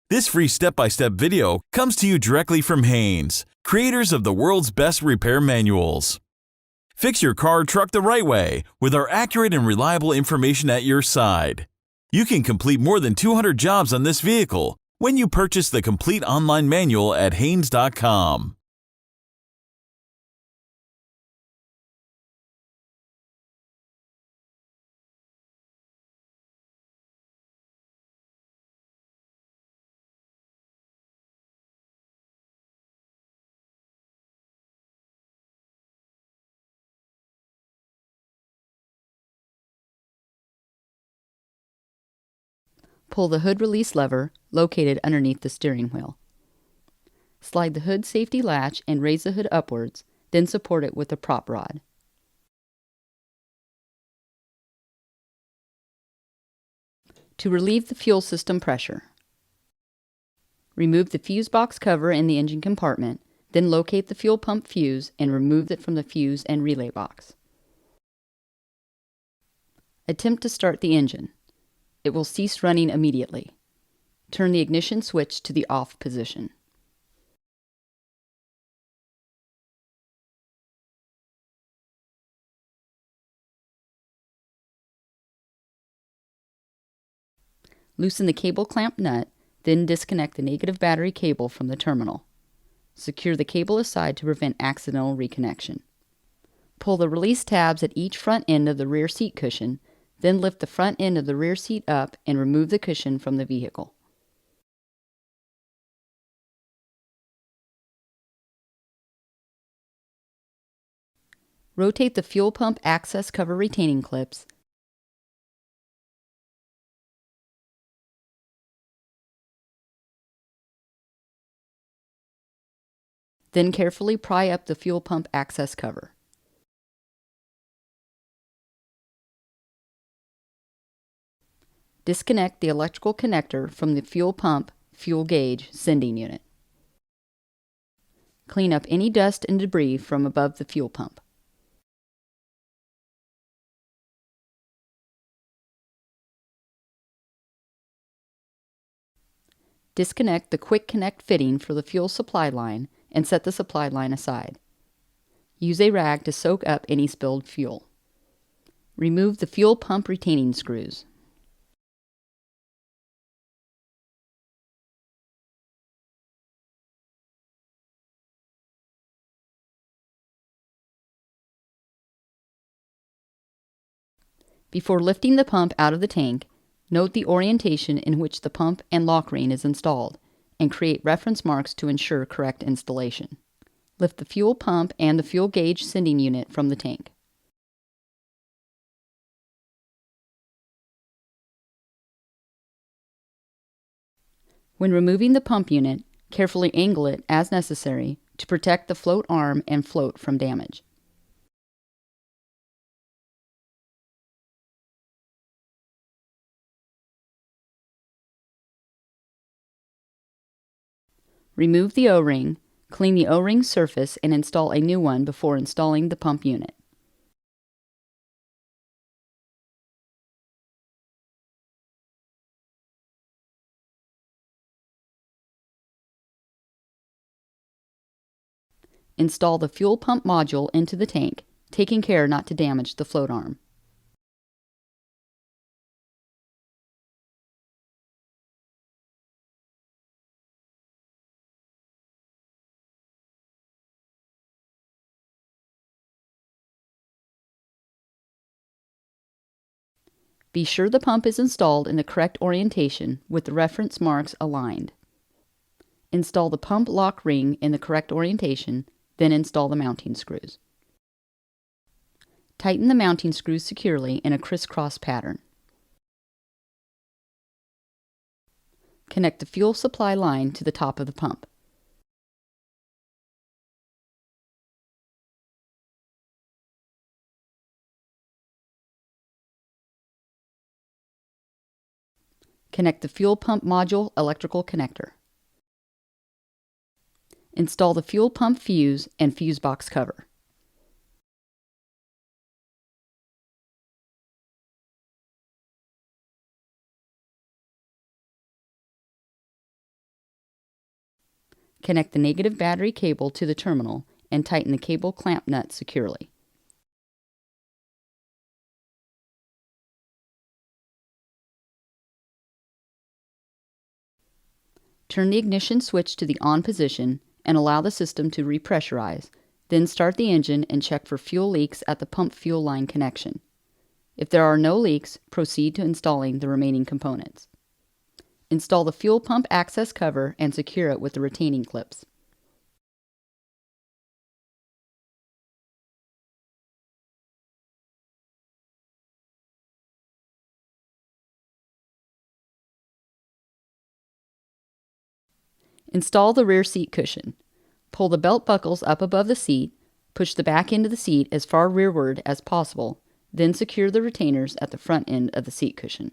This free step-by-step video comes to you directly from Haynes, creators of the world's best repair manuals. Fix your car or truck the right way with our accurate and reliable information at your side. You can complete more than 200 jobs on this vehicle when you purchase the complete online manual at Haynes.com. Pull the hood release lever located underneath the steering wheel. Slide the hood safety latch and raise the hood upwards, then support it with a prop rod. To relieve the fuel system pressure, remove the fuse box cover in the engine compartment, then locate the fuel pump fuse and remove it from the fuse and relay box. Attempt to start the engine. It will cease running immediately. Turn the ignition switch to the off position. Loosen the cable clamp nut, then disconnect the negative battery cable from the terminal. Secure the cable aside to prevent accidental reconnection. Pull the release tabs at each front end of the rear seat cushion, then lift the front end of the rear seat up and remove the cushion from the vehicle. Rotate the fuel pump access cover retaining clips, then carefully pry up the fuel pump access cover. Disconnect the electrical connector from the fuel pump fuel gauge sending unit. Clean up any dust and debris from above the fuel pump. Disconnect the quick connect fitting for the fuel supply line and set the supply line aside. Use a rag to soak up any spilled fuel. Remove the fuel pump retaining screws. Before lifting the pump out of the tank, note the orientation in which the pump and lock ring is installed, and create reference marks to ensure correct installation. Lift the fuel pump and the fuel gauge sending unit from the tank. When removing the pump unit, carefully angle it as necessary to protect the float arm and float from damage. Remove the O-ring, clean the O-ring surface, and install a new one before installing the pump unit. Install the fuel pump module into the tank, taking care not to damage the float arm. Be sure the pump is installed in the correct orientation with the reference marks aligned. Install the pump lock ring in the correct orientation, then install the mounting screws. Tighten the mounting screws securely in a crisscross pattern. Connect the fuel supply line to the top of the pump. Connect the fuel pump module electrical connector. Install the fuel pump fuse and fuse box cover. Connect the negative battery cable to the terminal and tighten the cable clamp nut securely. Turn the ignition switch to the on position and allow the system to repressurize. Then start the engine and check for fuel leaks at the pump fuel line connection. If there are no leaks, proceed to installing the remaining components. Install the fuel pump access cover and secure it with the retaining clips. Install the rear seat cushion. Pull the belt buckles up above the seat, push the back end of the seat as far rearward as possible, then secure the retainers at the front end of the seat cushion.